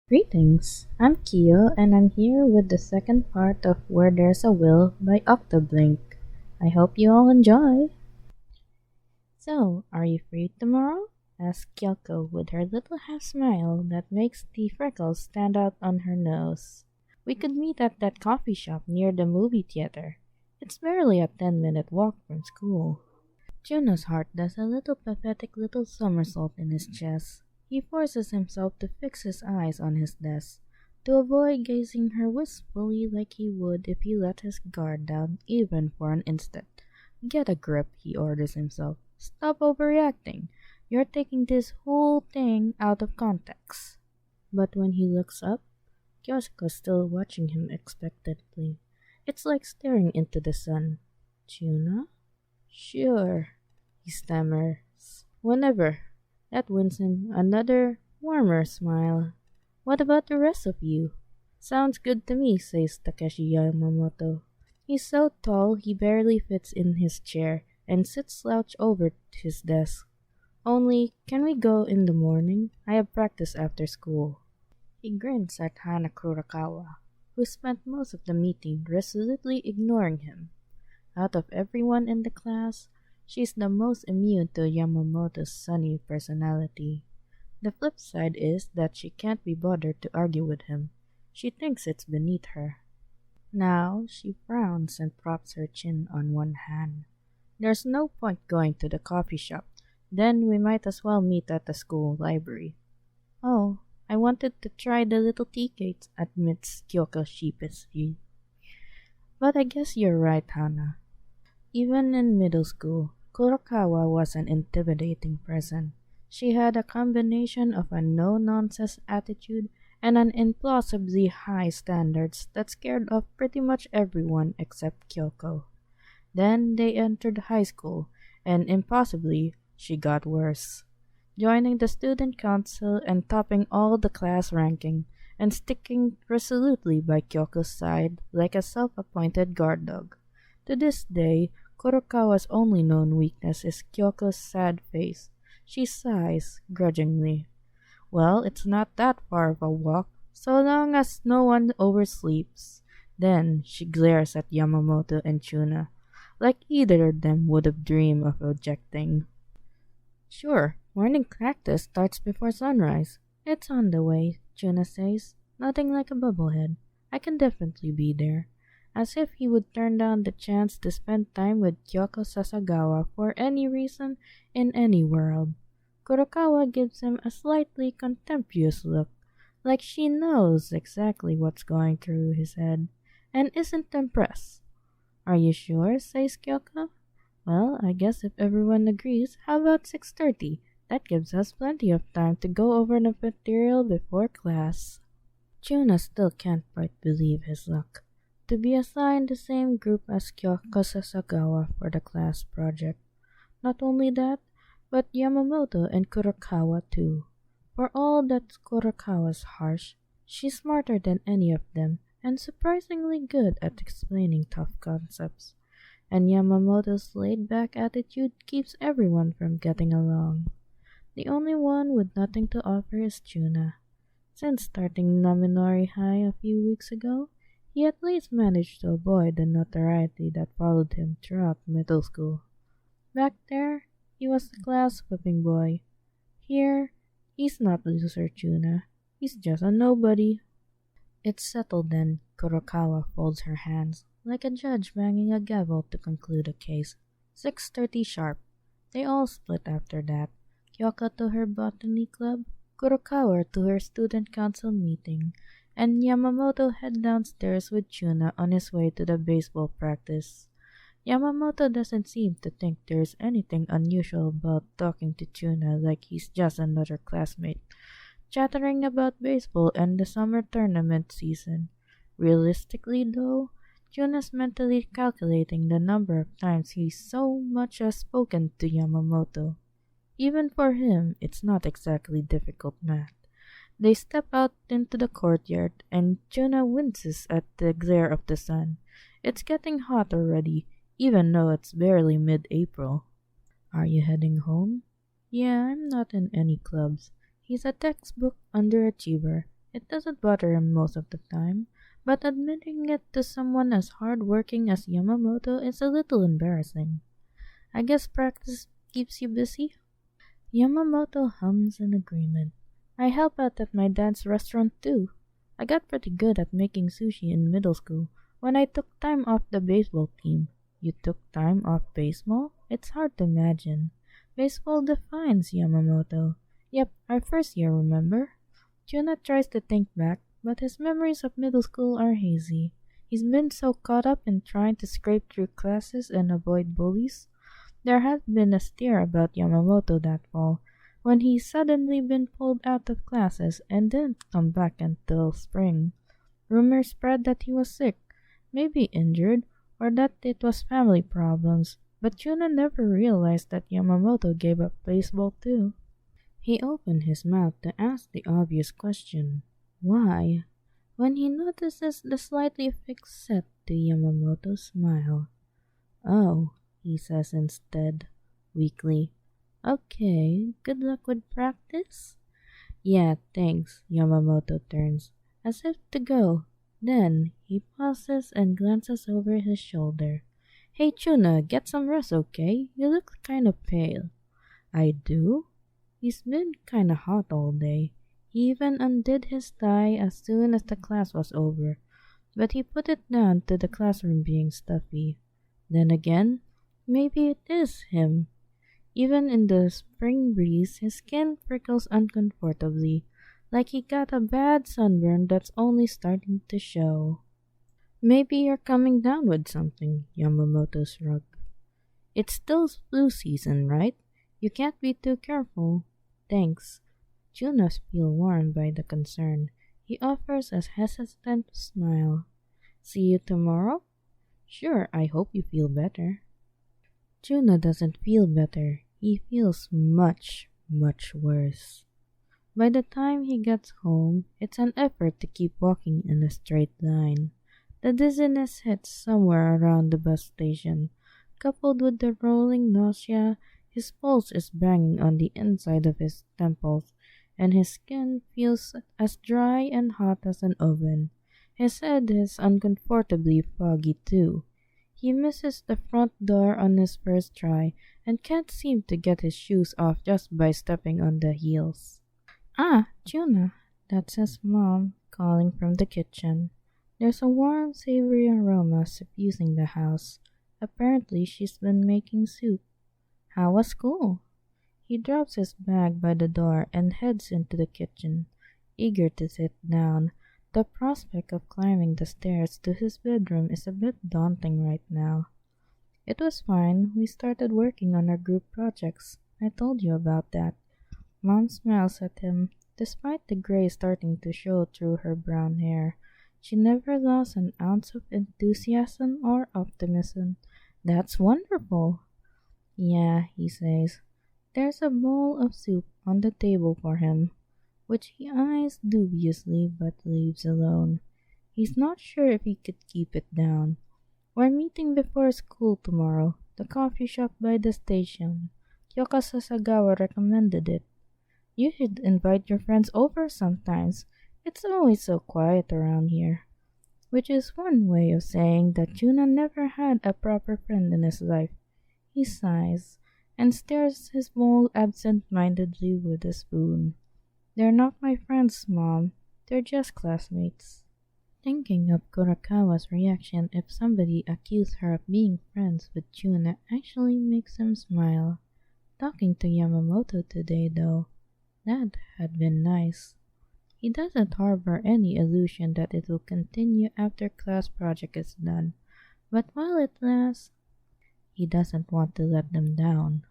Greetings, I'm Kyo and I'm here with the second part of Where There's a Will by Octoblink. I hope you all enjoy. So, are you free tomorrow? Asked Kyoko with her little half smile that makes the freckles stand out on her nose. We could meet at that coffee shop near the movie theater. It's barely a 10-minute walk from school. Juno's heart does a little pathetic little somersault in his chest. He forces himself to fix his eyes on his desk, to avoid gazing her wistfully like he would if he let his guard down even for an instant. Get a grip, he orders himself. Stop overreacting. You're taking this whole thing out of context. But when he looks up, Kyosuke's still watching him expectantly. It's like staring into the sun. Chuna? Sure, he stammers. Whenever. That wins him another, warmer smile. What about the rest of you? Sounds good to me, says Takeshi Yamamoto. He's so tall he barely fits in his chair and sits slouched over his desk. Only, can we go in the morning? I have practice after school. He grins at Hana Kurakawa, who spent most of the meeting resolutely ignoring him. Out of everyone in the class, she's the most immune to Yamamoto's sunny personality. The flip side is that she can't be bothered to argue with him. She thinks it's beneath her. Now she frowns and props her chin on one hand. There's no point going to the coffee shop. Then we might as well meet at the school library. Oh, I wanted to try the little tea cakes, admits Kyoko sheepishly. But I guess you're right, Hana. Even in middle school, Kurokawa was an intimidating person. She had a combination of a no-nonsense attitude and an implausibly high standards that scared off pretty much everyone except Kyoko. Then they entered high school, and impossibly, she got worse, joining the student council and topping all the class ranking, and sticking resolutely by Kyoko's side like a self-appointed guard dog. To this day, Kurokawa's only known weakness is Kyoko's sad face. She sighs grudgingly. Well, it's not that far of a walk, so long as no one oversleeps. Then she glares at Yamamoto and Chuna, like either of them would have dreamed of objecting. Sure, morning practice starts before sunrise. It's on the way, Chuna says, nothing like a bubblehead. I can definitely be there. As if he would turn down the chance to spend time with Kyoko Sasagawa for any reason in any world. Kurokawa gives him a slightly contemptuous look, like she knows exactly what's going through his head, and isn't impressed. Are you sure? Says Kyoko. Well, I guess if everyone agrees, how about 6:30? That gives us plenty of time to go over the material before class. Chuna still can't quite believe his luck. To be assigned the same group as Kyoko Sasagawa for the class project. Not only that, but Yamamoto and Kurokawa too. For all that Kurokawa's harsh, she's smarter than any of them and surprisingly good at explaining tough concepts. And Yamamoto's laid-back attitude keeps everyone from getting along. The only one with nothing to offer is Chuna. Since starting Naminori High a few weeks ago, he at least managed to avoid the notoriety that followed him throughout middle school. Back there, he was the class-whipping boy. Here, he's not loser Chuna. He's just a nobody. It's settled then, Kurokawa folds her hands, like a judge banging a gavel to conclude a case. 6:30 sharp. They all split after that. Kyoko to her botany club, Kurokawa to her student council meeting, and Yamamoto head downstairs with Chuna on his way to the baseball practice. Yamamoto doesn't seem to think there's anything unusual about talking to Chuna like he's just another classmate, chattering about baseball and the summer tournament season. Realistically, though, Chuna's mentally calculating the number of times he so much as spoken to Yamamoto. Even for him, it's not exactly difficult math. They step out into the courtyard, and Chuna winces at the glare of the sun. It's getting hot already, even though it's barely mid-April. Are you heading home? Yeah, I'm not in any clubs. He's a textbook underachiever, It doesn't bother him most of the time, but admitting it to someone as hardworking as Yamamoto is a little embarrassing. I guess practice keeps you busy? Yamamoto hums in agreement. I help out at my dad's restaurant too. I got pretty good at making sushi in middle school when I took time off the baseball team. You took time off baseball? It's hard to imagine. Baseball defines Yamamoto. Yep, our first year, remember? Juna tries to think back, but his memories of middle school are hazy. He's been so caught up in trying to scrape through classes and avoid bullies. There had been a stir about Yamamoto that fall, when he suddenly been pulled out of classes and didn't come back until spring. Rumors spread that he was sick, maybe injured, or that it was family problems, but Juna never realized that Yamamoto gave up baseball too. He opened his mouth to ask the obvious question, why? When he notices the slightly fixed set to Yamamoto's smile. Oh, he says instead, weakly. Okay, good luck with practice? Yeah, thanks, Yamamoto turns, as if to go. Then he pauses and glances over his shoulder. Hey Chuna, get some rest, okay? You look kind of pale. I do? He's been kinda hot all day. He even undid his tie as soon as the class was over, but he put it down to the classroom being stuffy. Then again, maybe it is him. Even in the spring breeze, his skin prickles uncomfortably, like he got a bad sunburn that's only starting to show. Maybe you're coming down with something, Yamamoto shrugged. It's still flu season, right? You can't be too careful. Thanks. Junos feels warmed by the concern. He offers a hesitant smile. See you tomorrow? Sure, I hope you feel better. Juno doesn't feel better. He feels much, much worse. By the time he gets home, it's an effort to keep walking in a straight line. The dizziness hits somewhere around the bus station. Coupled with the rolling nausea, his pulse is banging on the inside of his temples, and his skin feels as dry and hot as an oven. His head is uncomfortably foggy too. He misses the front door on his first try and can't seem to get his shoes off just by stepping on the heels. Ah, Juna, that's his mom calling from the kitchen. There's a warm, savory aroma suffusing the house. Apparently she's been making soup. How was school? He drops his bag by the door and heads into the kitchen, eager to sit down. The prospect of climbing the stairs to his bedroom is a bit daunting right now. It was fine. We started working on our group projects. I told you about that. Mom smiles at him, despite the gray starting to show through her brown hair. She never lost an ounce of enthusiasm or optimism. That's wonderful. Yeah, he says. There's a bowl of soup on the table for him, which he eyes dubiously but leaves alone. He's not sure if he could keep it down. We're meeting before school tomorrow, the coffee shop by the station. Kyoka Sasagawa recommended it. You should invite your friends over sometimes. It's always so quiet around here. Which is one way of saying that Juna never had a proper friend in his life. He sighs and stares his bowl absent-mindedly with a spoon. They're not my friends, Mom. They're just classmates. Thinking of Kurakawa's reaction if somebody accused her of being friends with Juna actually makes him smile. Talking to Yamamoto today, though, that had been nice. He doesn't harbor any illusion that it will continue after class project is done, but while it lasts, he doesn't want to let them down.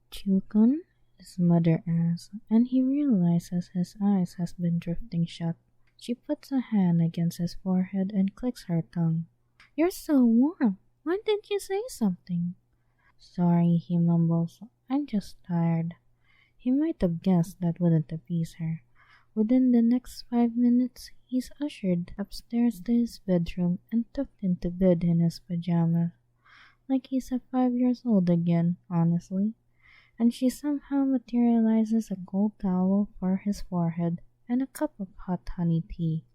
Chukun? His mother asks, and he realizes his eyes has been drifting shut. She puts a hand against his forehead and clicks her tongue. You're so warm. Why didn't you say something? Sorry, he mumbles. I'm just tired. He might have guessed that wouldn't appease her. Within the next 5 minutes, he's ushered upstairs to his bedroom and tucked into bed in his pajamas. Like he's 5 years old again, honestly. And she somehow materializes a gold towel for his forehead and a cup of hot honey tea.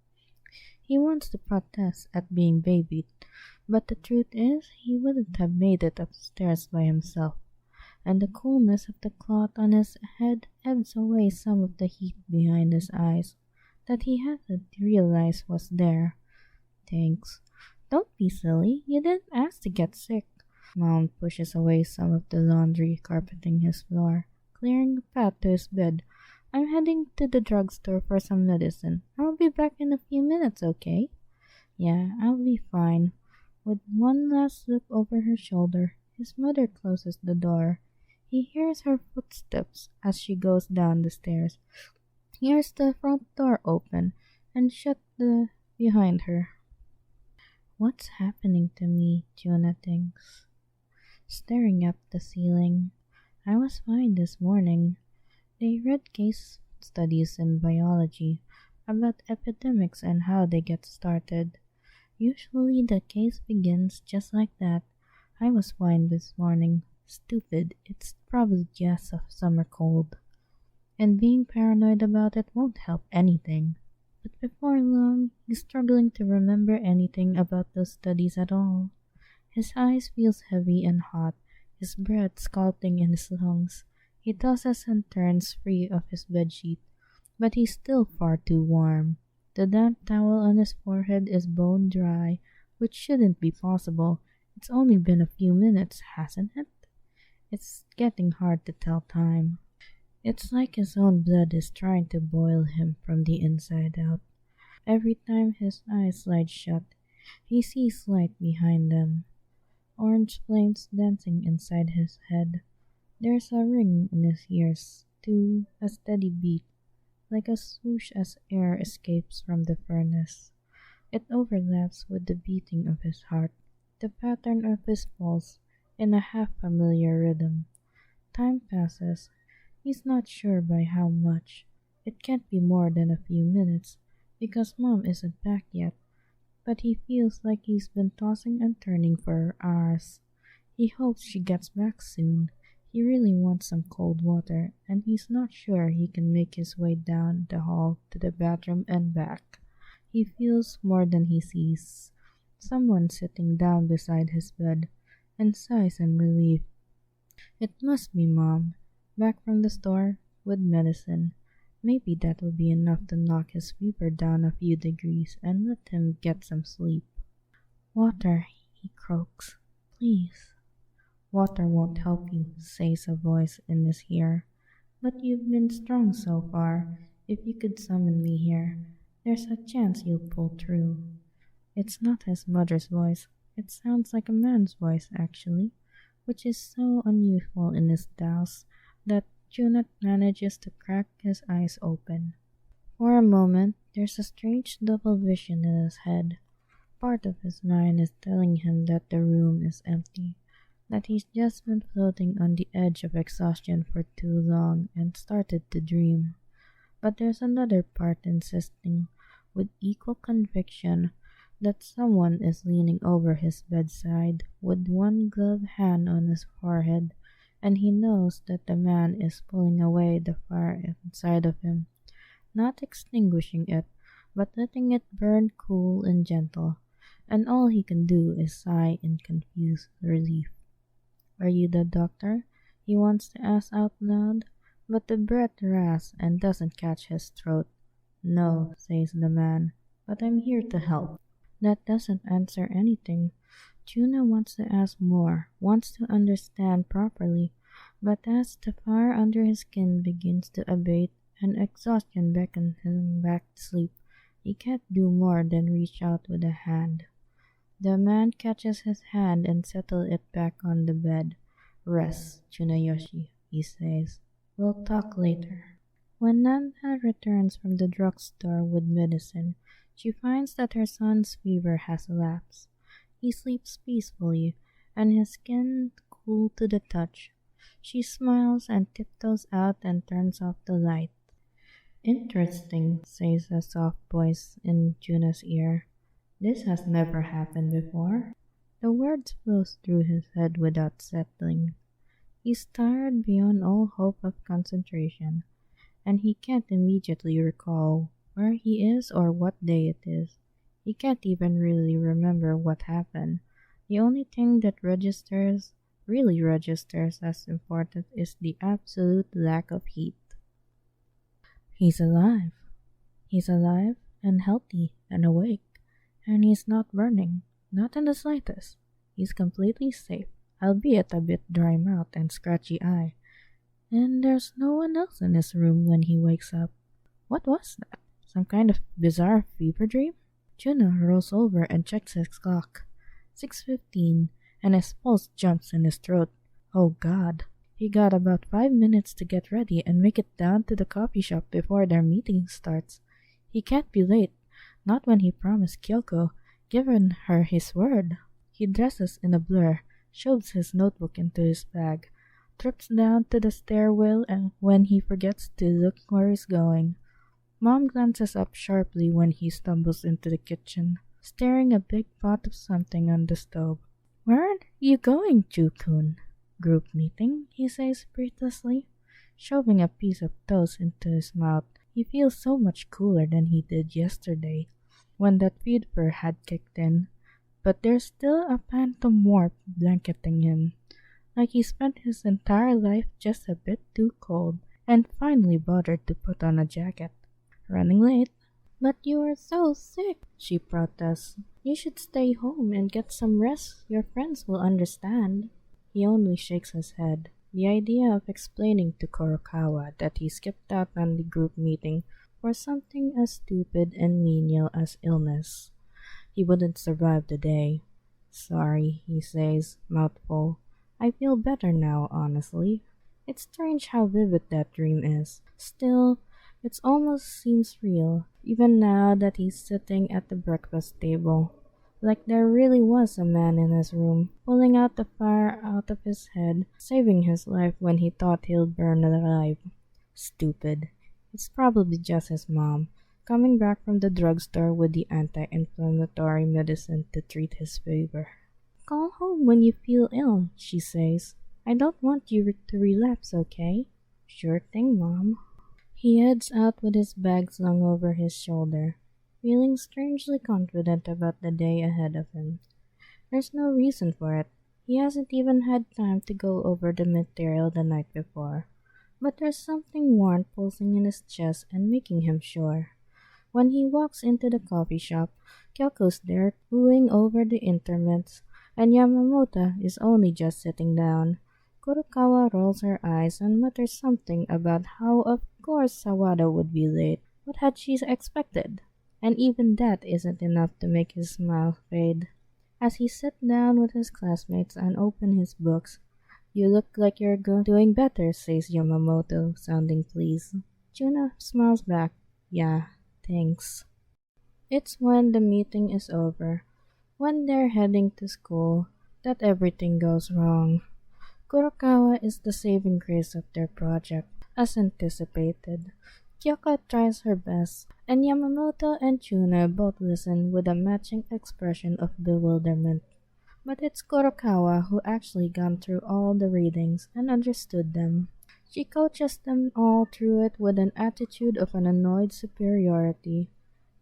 He wants to protest at being babied, but the truth is he wouldn't have made it upstairs by himself, and the coolness of the cloth on his head ebbs away some of the heat behind his eyes that he hasn't realized was there. Thanks. Don't be silly. You didn't ask to get sick. Mom pushes away some of the laundry carpeting his floor, clearing a path to his bed. I'm heading to the drugstore for some medicine. I'll be back in a few minutes, okay? Yeah, I'll be fine. With one last look over her shoulder, his mother closes the door. He hears her footsteps as she goes down the stairs. Hears the front door open and shut behind her. What's happening to me? Jonah thinks, staring up the ceiling. I was fine this morning. They read case studies in biology about epidemics and how they get started. Usually the case begins just like that. I was fine this morning. Stupid, it's probably just a summer cold. And being paranoid about it won't help anything. But before long, he's struggling to remember anything about those studies at all. His eyes feels heavy and hot, his breath scalding in his lungs. He tosses and turns free of his bedsheet, but he's still far too warm. The damp towel on his forehead is bone dry, which shouldn't be possible. It's only been a few minutes, hasn't it? It's getting hard to tell time. It's like his own blood is trying to boil him from the inside out. Every time his eyes slide shut, he sees light behind them. Orange flames dancing inside his head. There's a ring in his ears, too, a steady beat, like a swoosh as air escapes from the furnace. It overlaps with the beating of his heart, the pattern of his pulse, in a half-familiar rhythm. Time passes. He's not sure by how much. It can't be more than a few minutes, because Mom isn't back yet, but he feels like he's been tossing and turning for hours. He hopes she gets back soon. He really wants some cold water, and he's not sure he can make his way down the hall to the bathroom and back. He feels more than he sees. Someone sitting down beside his bed, and sighs in relief. It must be Mom, back from the store with medicine. Maybe that'll be enough to knock his fever down a few degrees and let him get some sleep. Water, he croaks. Please. Water won't help you, says a voice in his ear. But you've been strong so far. If you could summon me here, there's a chance you'll pull through. It's not his mother's voice. It sounds like a man's voice, actually, which is so unusual in his douse that Junat manages to crack his eyes open. For a moment, there's a strange double vision in his head. Part of his mind is telling him that the room is empty, that he's just been floating on the edge of exhaustion for too long and started to dream. But there's another part insisting, with equal conviction, that someone is leaning over his bedside with one gloved hand on his forehead, and he knows that the man is pulling away the fire inside of him, not extinguishing it, but letting it burn cool and gentle, and all he can do is sigh in confused relief. Are you the doctor? He wants to ask out loud, but the breath rasps and doesn't catch his throat. No, says the man, but I'm here to help. That doesn't answer anything. Tuna wants to ask more, wants to understand properly, but as the fire under his skin begins to abate and exhaustion beckons him back to sleep, he can't do more than reach out with a hand. The man catches his hand and settles it back on the bed. Rest, Tsunayoshi, he says. We'll talk later. When Nana returns from the drugstore with medicine, she finds that her son's fever has elapsed. He sleeps peacefully, and his skin cool to the touch. She smiles and tiptoes out and turns off the light. Interesting, says a soft voice in Juna's ear. This has never happened before. The words flow through his head without settling. He's tired beyond all hope of concentration, and he can't immediately recall where he is or what day it is. He can't even really remember what happened. The only thing that really registers as important is the absolute lack of heat. He's alive. He's alive and healthy and awake, and he's not burning, not in the slightest. He's completely safe, albeit a bit dry mouth and scratchy eye. And there's no one else in his room when he wakes up. What was that? Some kind of bizarre fever dream? Tuna rolls over and checks his clock. 6:15, and his pulse jumps in his throat. Oh God. He got about 5 minutes to get ready and make it down to the coffee shop before their meeting starts. He can't be late, not when he promised Kyoko, given her his word. He dresses in a blur, shoves his notebook into his bag, trips down to the stairwell and when he forgets to look where he's going. Mom glances up sharply when he stumbles into the kitchen, stirring a big pot of something on the stove. Where are you going, Chu-kun? Group meeting, he says breathlessly, shoving a piece of toast into his mouth. He feels so much cooler than he did yesterday, when that fever had kicked in. But there's still a phantom warmth blanketing him, like he spent his entire life just a bit too cold, and finally bothered to put on a jacket. Running late. But you are so sick, she protests. You should stay home and get some rest. Your friends will understand. He only shakes his head. The idea of explaining to Kurokawa that he skipped out on the group meeting for something as stupid and menial as illness. He wouldn't survive the day. Sorry, he says, mouthful. I feel better now, honestly. It's strange how vivid that dream is. Still, it almost seems real, even now that he's sitting at the breakfast table. Like there really was a man in his room, pulling out the fire out of his head, saving his life when he thought he'll burn alive. Stupid. It's probably just his mom, coming back from the drugstore with the anti-inflammatory medicine to treat his fever. Call home when you feel ill, she says. I don't want you to relapse, okay? Sure thing, Mom. He heads out with his bag slung over his shoulder, feeling strangely confident about the day ahead of him. There's no reason for it. He hasn't even had time to go over the material the night before. But there's something warm pulsing in his chest and making him sure. When he walks into the coffee shop, Kyoko's there cooing over the interments, and Yamamoto is only just sitting down. Kurokawa rolls her eyes and mutters something about how of course Sawada would be late. What had she expected? And even that isn't enough to make his smile fade. As he sits down with his classmates and open his books, you look like you're doing better, says Yamamoto, sounding pleased. Chuna smiles back. Yeah, thanks. It's when the meeting is over, when they're heading to school, that everything goes wrong. Kurokawa is the saving grace of their project, as anticipated. Kyoko tries her best, and Yamamoto and Chuna both listen with a matching expression of bewilderment. But it's Kurokawa who actually gone through all the readings and understood them. She coaches them all through it with an attitude of an annoyed superiority.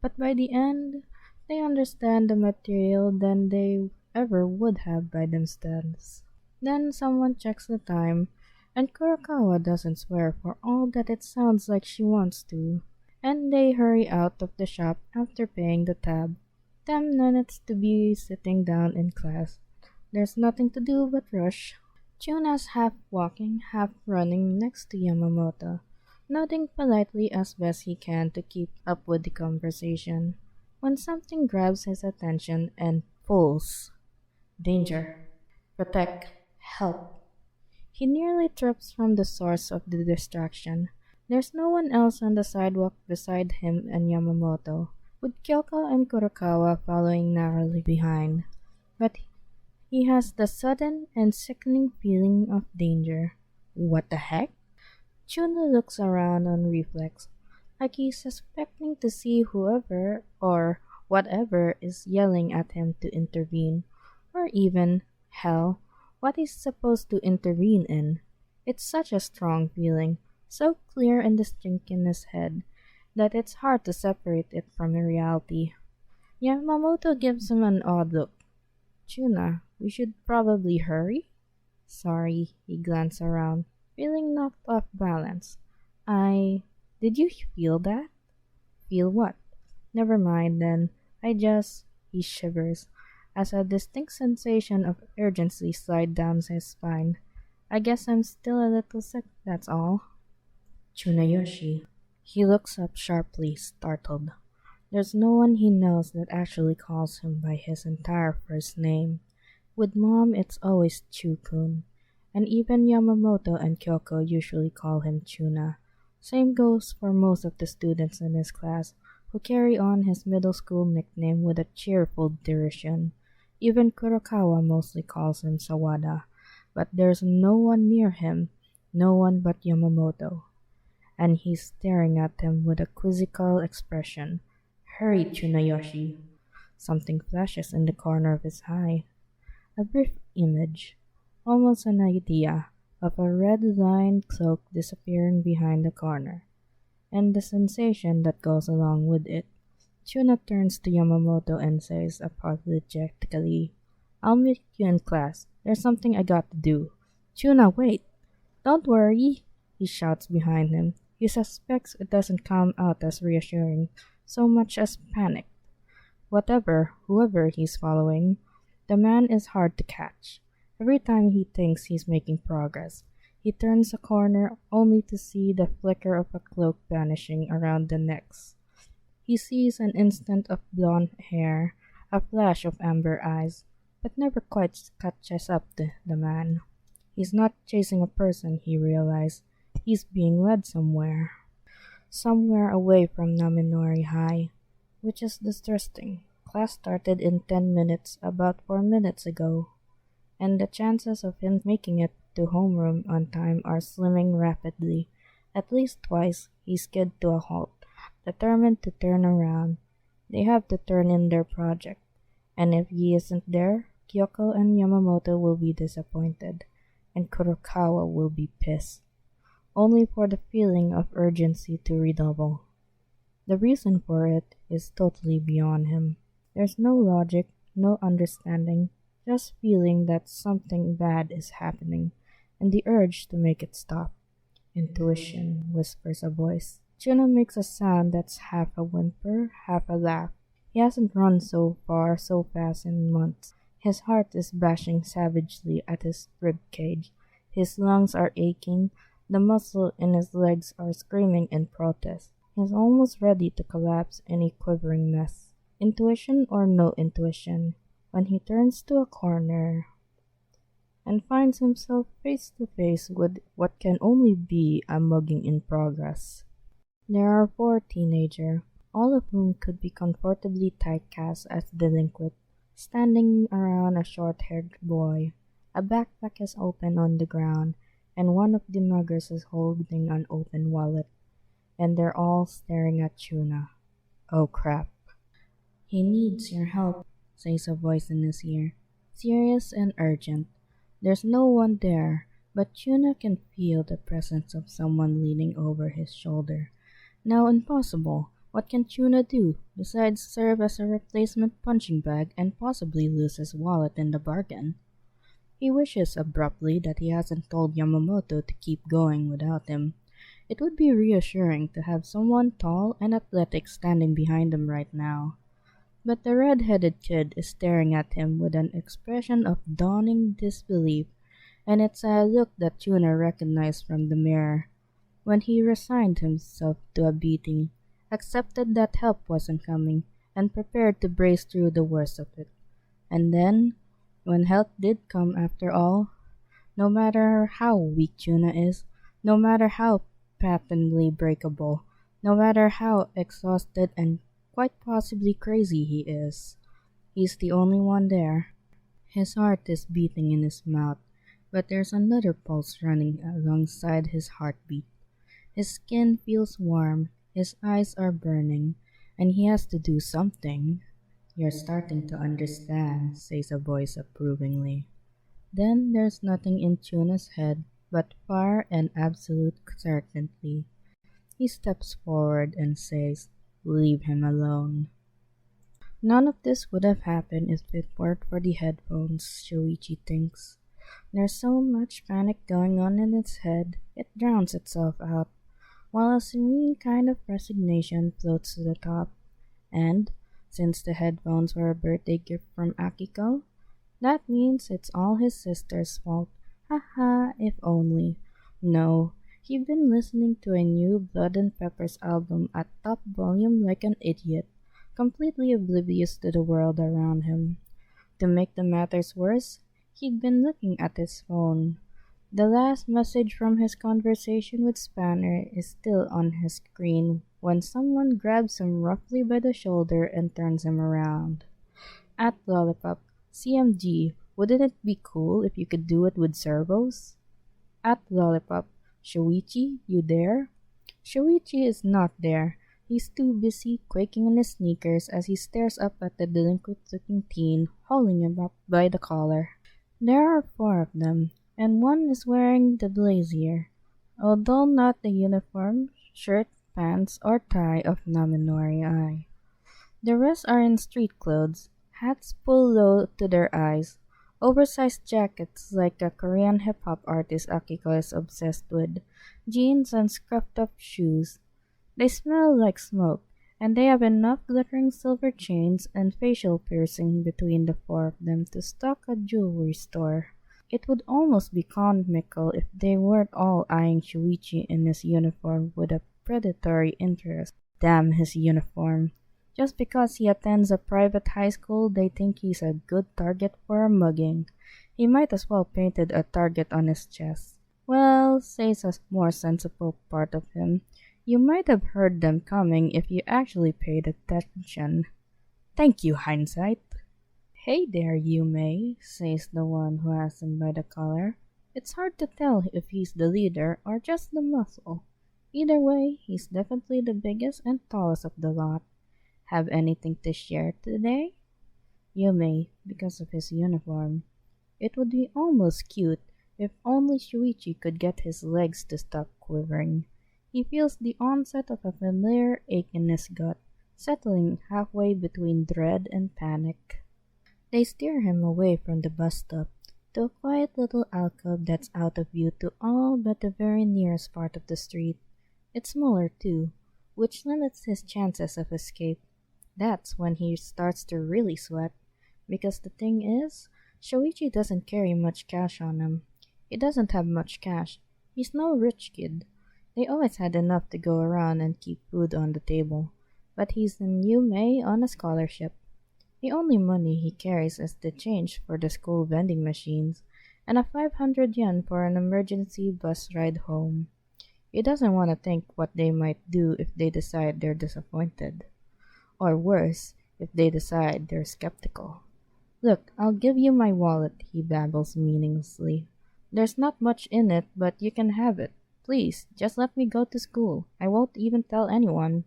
But by the end, they understand the material than they ever would have by themselves. Then someone checks the time, and Kurokawa doesn't swear for all that it sounds like she wants to, and they hurry out of the shop after paying the tab. 10 minutes to be sitting down in class. There's nothing to do but rush. Chuna's half walking, half running next to Yamamoto, nodding politely as best he can to keep up with the conversation, when something grabs his attention and pulls. Danger. Protect. Help. He nearly trips from the source of the distraction. There's no one else on the sidewalk beside him and Yamamoto, with Kyoko and Kurokawa following narrowly behind. But he has the sudden and sickening feeling of danger. What the heck? Chuna looks around on reflex, like he's suspecting to see whoever or whatever is yelling at him to intervene, or even, hell, what he's supposed to intervene in. It's such a strong feeling, so clear and distinct in his head that it's hard to separate it from reality. Yamamoto gives him an odd look. Tuna, we should probably hurry? Sorry, he glanced around, feeling knocked off balance. I. Did you feel that? Feel what? Never mind then. I just. He shivers, as a distinct sensation of urgency slid down his spine. I guess I'm still a little sick, that's all. Tsunayoshi. He looks up sharply, startled. There's no one he knows that actually calls him by his entire first name. With Mom, it's always Chukun, and even Yamamoto and Kyoko usually call him Tuna. Same goes for most of the students in his class, who carry on his middle school nickname with a cheerful derision. Even Kurokawa mostly calls him Sawada, but there's no one near him, no one but Yamamoto. And he's staring at him with a quizzical expression. Hurry, Tsunayoshi. Something flashes in the corner of his eye. A brief image, almost an idea, of a red-lined cloak disappearing behind the corner, and the sensation that goes along with it. Tuna turns to Yamamoto and says apologetically, I'll meet you in class. There's something I got to do. Tuna, wait! Don't worry, he shouts behind him. He suspects it doesn't come out as reassuring, so much as panic. Whoever he's following, the man is hard to catch. Every time he thinks he's making progress, he turns a corner only to see the flicker of a cloak vanishing around the next. He sees an instant of blonde hair, a flash of amber eyes, but never quite catches up to the man. He's not chasing a person, he realizes. He's being led somewhere. Somewhere away from Naminori High, which is distressing. Class started in 10 minutes about 4 minutes ago, and the chances of him making it to homeroom on time are slimming rapidly. At least twice, he skid to a halt, determined to turn around. They have to turn in their project, and if he isn't there, Kyoko and Yamamoto will be disappointed, and Kurokawa will be pissed, only for the feeling of urgency to redouble. The reason for it is totally beyond him. There's no logic, no understanding, just feeling that something bad is happening, and the urge to make it stop. Intuition, whispers a voice. Tuna makes a sound that's half a whimper, half a laugh. He hasn't run so far so fast in months. His heart is bashing savagely at his rib cage. His lungs are aching. The muscle in his legs are screaming in protest. He's almost ready to collapse in a quivering mess. Intuition or no intuition, when he turns to a corner and finds himself face to face with what can only be a mugging in progress. There are 4 teenagers, all of whom could be comfortably typecast as delinquent, standing around a short-haired boy. A backpack is open on the ground, and one of the muggers is holding an open wallet, and they're all staring at Tuna. Oh crap. He needs your help, says a voice in his ear, serious and urgent. There's no one there, but Tuna can feel the presence of someone leaning over his shoulder. Now impossible. What can Tuna do, besides serve as a replacement punching bag and possibly lose his wallet in the bargain? He wishes abruptly that he hasn't told Yamamoto to keep going without him. It would be reassuring to have someone tall and athletic standing behind him right now. But the red-headed kid is staring at him with an expression of dawning disbelief, and it's a look that Tuna recognized from the mirror. When he resigned himself to a beating, accepted that help wasn't coming, and prepared to brace through the worst of it. And then, when help did come after all, no matter how weak Tuna is, no matter how patently breakable, no matter how exhausted and quite possibly crazy he is, he's the only one there. His heart is beating in his mouth, but there's another pulse running alongside his heartbeat. His skin feels warm, his eyes are burning, and he has to do something. You're starting to understand, says a voice approvingly. Then there's nothing in Tuna's head but far and absolute certainty. He steps forward and says, "Leave him alone." None of this would have happened if it weren't for the headphones, Shoichi thinks. There's so much panic going on in its head, it drowns itself out, while a serene kind of resignation floats to the top. And, since the headphones were a birthday gift from Akiko, that means it's all his sister's fault. Haha, if only. No, he'd been listening to a new Blood and Peppers album at top volume like an idiot, completely oblivious to the world around him. To make the matters worse, he'd been looking at his phone. The last message from his conversation with Spanner is still on his screen when someone grabs him roughly by the shoulder and turns him around. At Lollipop, CMG, wouldn't it be cool if you could do it with servos? At Lollipop, Shoichi, you there? Shoichi is not there. He's too busy quaking in his sneakers as he stares up at the delinquent-looking teen holding him up by the collar. There are 4 of them, and one is wearing the blazer, although not the uniform, shirt, pants, or tie of Naminori Eye. The rest are in street clothes, hats pulled low to their eyes, oversized jackets like a Korean hip-hop artist Akiko is obsessed with, jeans and scuffed-up shoes. They smell like smoke, and they have enough glittering silver chains and facial piercing between the 4 of them to stock a jewelry store. It would almost be comical if they weren't all eyeing Shuichi in his uniform with a predatory interest. Damn his uniform. Just because he attends a private high school, they think he's a good target for a mugging. He might as well painted a target on his chest. Well, says a more sensible part of him, you might have heard them coming if you actually paid attention. Thank you, hindsight. Hey there, Yume, says the one who has him by the collar. It's hard to tell if he's the leader or just the muscle. Either way, he's definitely the biggest and tallest of the lot. Have anything to share today? Yume, because of his uniform. It would be almost cute if only Shuichi could get his legs to stop quivering. He feels the onset of a familiar ache in his gut, settling halfway between dread and panic. They steer him away from the bus stop to a quiet little alcove that's out of view to all but the very nearest part of the street. It's smaller too, which limits his chances of escape. That's when he starts to really sweat, because the thing is, Shoichi doesn't carry much cash on him. He doesn't have much cash. He's no rich kid. They always had enough to go around and keep food on the table, but he's in Yume on a scholarship. The only money he carries is the change for the school vending machines and a 500 yen for an emergency bus ride home. He doesn't want to think what they might do if they decide they're disappointed. Or worse, if they decide they're skeptical. Look, I'll give you my wallet, he babbles meaninglessly. There's not much in it, but you can have it. Please, just let me go to school. I won't even tell anyone.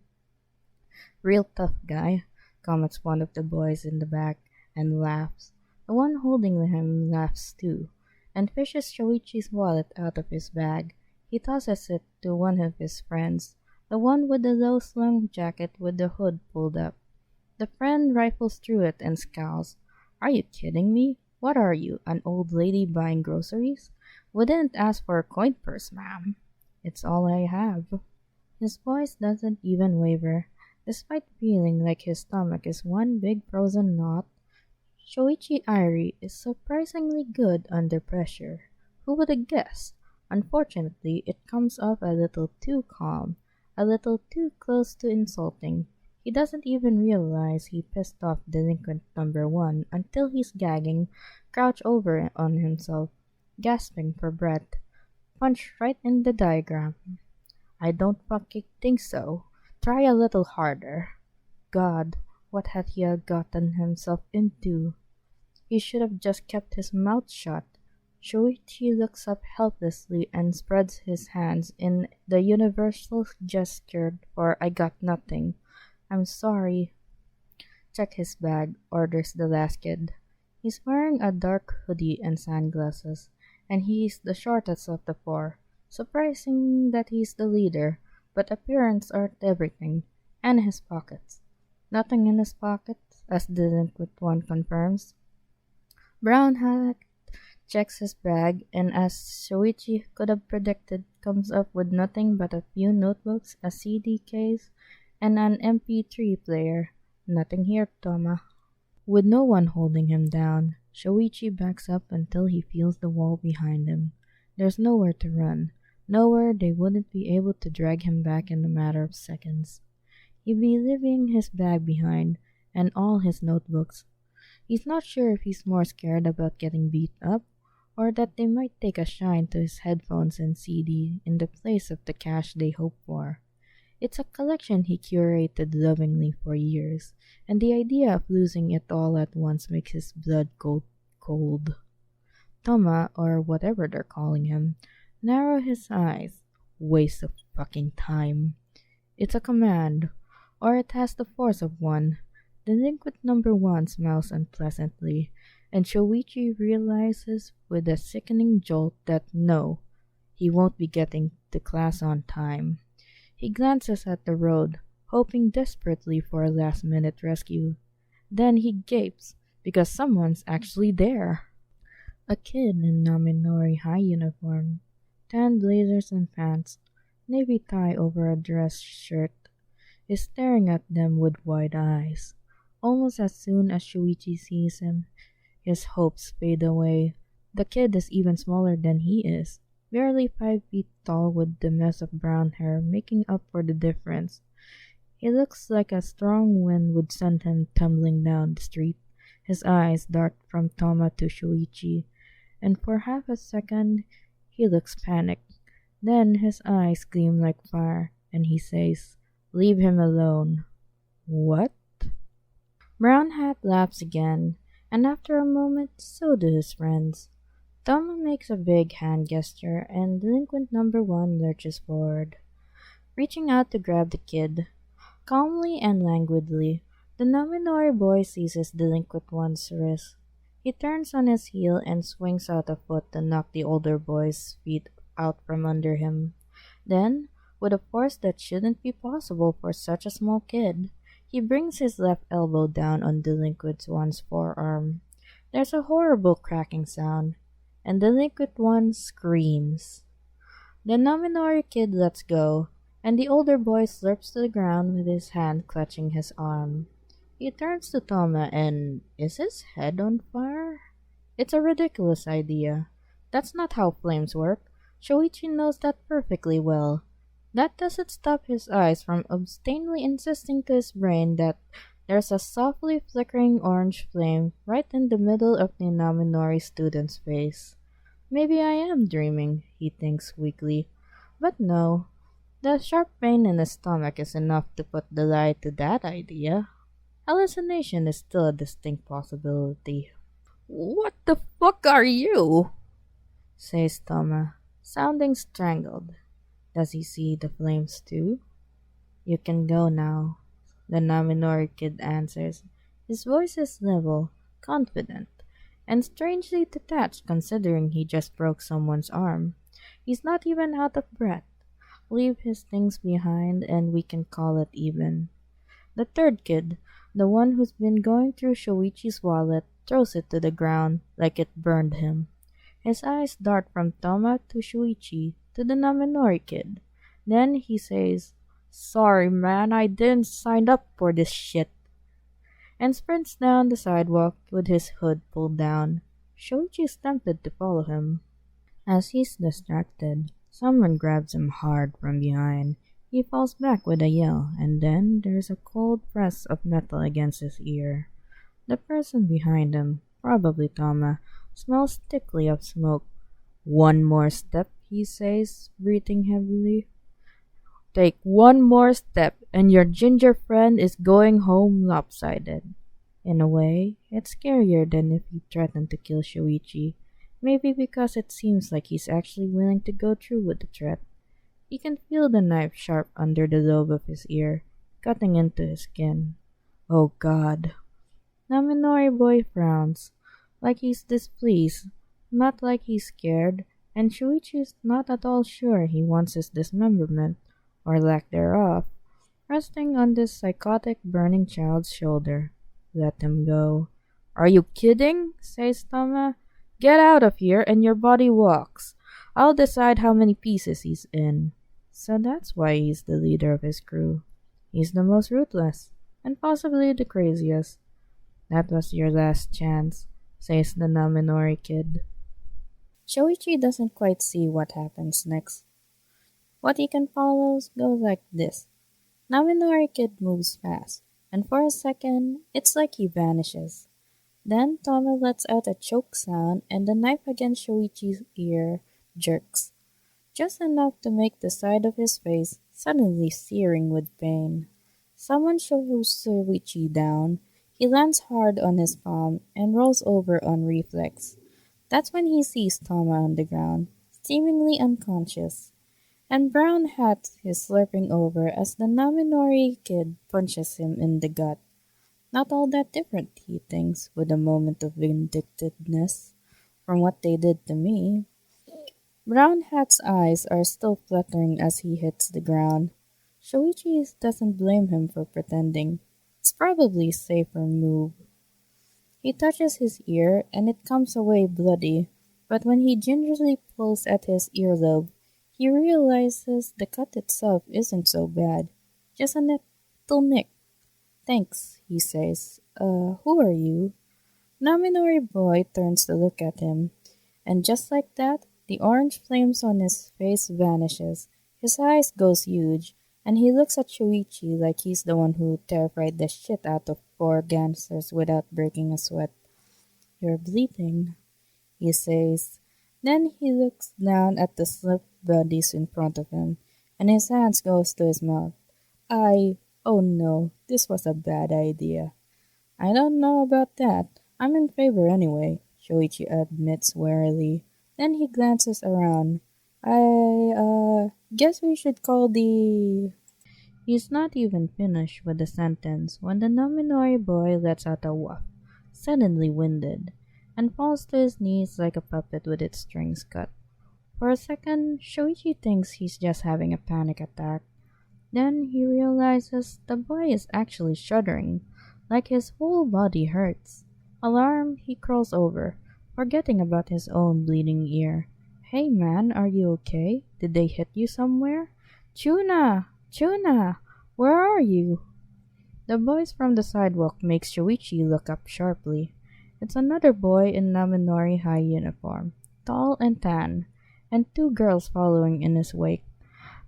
Real tough guy, comments one of the boys in the back, and laughs. The one holding him laughs too, and fishes Shoichi's wallet out of his bag. He tosses it to one of his friends, the one with the low-slung jacket with the hood pulled up. The friend rifles through it and scowls. Are you kidding me? What are you, an old lady buying groceries? Wouldn't ask for a coin purse, ma'am. It's all I have. His voice doesn't even waver, despite feeling like his stomach is one big frozen knot. Shoichi Airi is surprisingly good under pressure. Who would have guessed? Unfortunately, it comes off a little too calm, a little too close to insulting. He doesn't even realize he pissed off delinquent number 1 until he's gagging, crouched over on himself, gasping for breath. Punch right in the diagram. I don't fucking think so. Try a little harder. God, what had he gotten himself into? He should have just kept his mouth shut. Shoichi looks up helplessly and spreads his hands in the universal gesture for I got nothing. I'm sorry. Check his bag, orders the last kid. He's wearing a dark hoodie and sunglasses, and he's the shortest of the four. Surprising that he's the leader, but appearance aren't everything, and his pockets. Nothing in his pockets, as Delinquent One confirms. Brown Hat checks his bag, and as Shoichi could have predicted, comes up with nothing but a few notebooks, a CD case, and an MP3 player. Nothing here, Toma. With no one holding him down, Shoichi backs up until he feels the wall behind him. There's nowhere to run, nowhere they wouldn't be able to drag him back in a matter of seconds. He'd be leaving his bag behind, and all his notebooks. He's not sure if he's more scared about getting beat up, or that they might take a shine to his headphones and CD in the place of the cash they hope for. It's a collection he curated lovingly for years, and the idea of losing it all at once makes his blood go cold. Toma, or whatever they're calling him, narrow his eyes. Waste of fucking time. It's a command, or it has the force of one. Delinquent number one smiles unpleasantly, and Shoichi realizes with a sickening jolt that no, he won't be getting to class on time. He glances at the road, hoping desperately for a last-minute rescue. Then he gapes, because someone's actually there. A kid in Naminori high uniform, tan blazers and pants, navy tie over a dress shirt, is staring at them with wide eyes. Almost as soon as Shuichi sees him, his hopes fade away. The kid is even smaller than he is, barely 5 feet tall with the mess of brown hair making up for the difference. He looks like a strong wind would send him tumbling down the street. His eyes dart from Toma to Shuichi, and for half a second he looks panicked. Then his eyes gleam like fire, and he says, "Leave him alone." What? Brown Hat laughs again, and after a moment, so do his friends. Toma makes a big hand gesture, and Delinquent number one lurches forward, reaching out to grab the kid. Calmly and languidly, the Naminori boy seizes Delinquent one's wrist. He turns on his heel and swings out a foot to knock the older boy's feet out from under him. Then, with a force that shouldn't be possible for such a small kid, he brings his left elbow down on Delinquent one's forearm. There's a horrible cracking sound, and Delinquent one screams. The Naminori kid lets go, and the older boy slurps to the ground with his hand clutching his arm. He turns to Toma and is his head on fire? It's a ridiculous idea. That's not how flames work. Shoichi knows that perfectly well. That doesn't stop his eyes from obstinately insisting to his brain that there's a softly flickering orange flame right in the middle of the Naminori student's face. Maybe I am dreaming, he thinks weakly. But no, the sharp pain in his stomach is enough to put the lie to that idea. Hallucination is still a distinct possibility. "What the fuck are you?" says Toma, sounding strangled. Does he see the flames too? "You can go now," the Naminori kid answers. His voice is level, confident, and strangely detached considering he just broke someone's arm. He's not even out of breath. Leave his things behind and we can call it even. The third kid, the one who's been going through Shoichi's wallet, throws it to the ground like it burned him. His eyes dart from Toma to Shuichi to the Naminori kid. Then he says, "Sorry man, I didn't sign up for this shit," and sprints down the sidewalk with his hood pulled down. Shuichi is tempted to follow him. As he's distracted, someone grabs him hard from behind. He falls back with a yell, and then there's a cold press of metal against his ear. The person behind him, probably Toma, smells thickly of smoke. "One more step," he says, breathing heavily. "Take one more step, and your ginger friend is going home lopsided." In a way, it's scarier than if he threatened to kill Shuichi. Maybe because it seems like he's actually willing to go through with the threat. He can feel the knife sharp under the lobe of his ear, cutting into his skin. Oh God. Naminori boy frowns, like he's displeased, not like he's scared, and Shuichi's not at all sure he wants his dismemberment, or lack thereof, resting on this psychotic burning child's shoulder. Let him go. Are you kidding? Says Tama. Get out of here and your body walks. I'll decide how many pieces he's in. So that's why he's the leader of his crew. He's the most ruthless, and possibly the craziest. That was your last chance, says the Naminori kid. Shoichi doesn't quite see what happens next. What he can follow goes like this. Naminori kid moves fast, and for a second, it's like he vanishes. Then Tama lets out a choke sound and the knife against Shoichi's ear jerks, just enough to make the side of his face suddenly searing with pain. Someone shoves Shoichi down. He lands hard on his palm and rolls over on reflex. That's when he sees Tama on the ground, seemingly unconscious, and Brown Hat is slurping over as the Naminori kid punches him in the gut. Not all that different, he thinks, with a moment of vindictiveness, from what they did to me. Brown Hat's eyes are still fluttering as he hits the ground. Shoichi doesn't blame him for pretending. It's probably a safer move. He touches his ear and it comes away bloody, but when he gingerly pulls at his earlobe, he realizes the cut itself isn't so bad, just a little nick. Thanks, he says. Who are you? Naminori boy turns to look at him, and just like that, the orange flames on his face vanishes. His eyes goes huge, and he looks at Shuichi like he's the one who terrified the shit out of 4 gangsters without breaking a sweat. You're bleeding, he says. Then he looks down at the slip bodies in front of him, and his hands goes to his mouth. Oh no, this was a bad idea. I don't know about that. I'm in favor anyway, Shoichi admits warily. Then he glances around. Guess we should call the... He's not even finished with the sentence when the Naminori boy lets out a woof, suddenly winded, and falls to his knees like a puppet with its strings cut. For a second, Shoichi thinks he's just having a panic attack. Then he realizes the boy is actually shuddering, like his whole body hurts. Alarmed, he crawls over, forgetting about his own bleeding ear. Hey man, are you okay? Did they hit you somewhere? Chuna! Chuna! Where are you? The voice from the sidewalk makes Shoichi look up sharply. It's another boy in Naminori high uniform, tall and tan, and 2 girls following in his wake.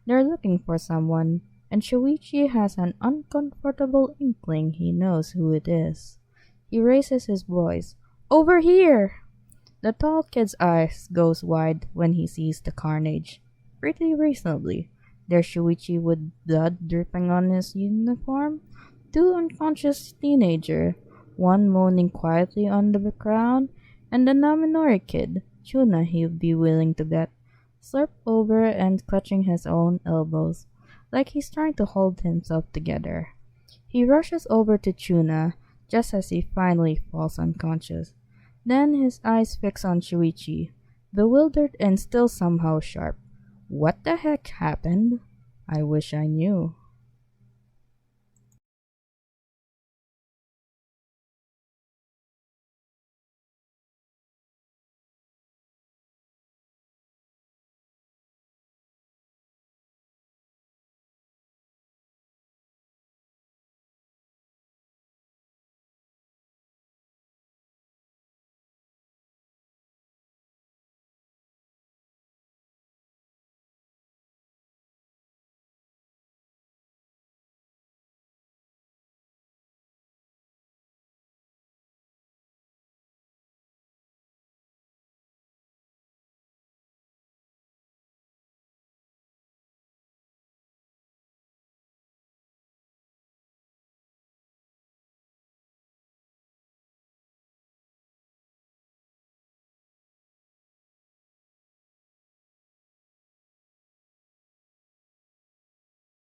They're looking for someone, and Shoichi has an uncomfortable inkling he knows who it is. He raises his voice. Over here! The tall kid's eyes goes wide when he sees the carnage. Pretty reasonably. There's Shuichi with blood dripping on his uniform, 2 unconscious teenagers, 1 moaning quietly on the ground, and the Naminori kid, Chuna he'd be willing to bet, slurped over and clutching his own elbows, like he's trying to hold himself together. He rushes over to Chuna just as he finally falls unconscious. Then his eyes fix on Shuichi, bewildered and still somehow sharp. What the heck happened? I wish I knew.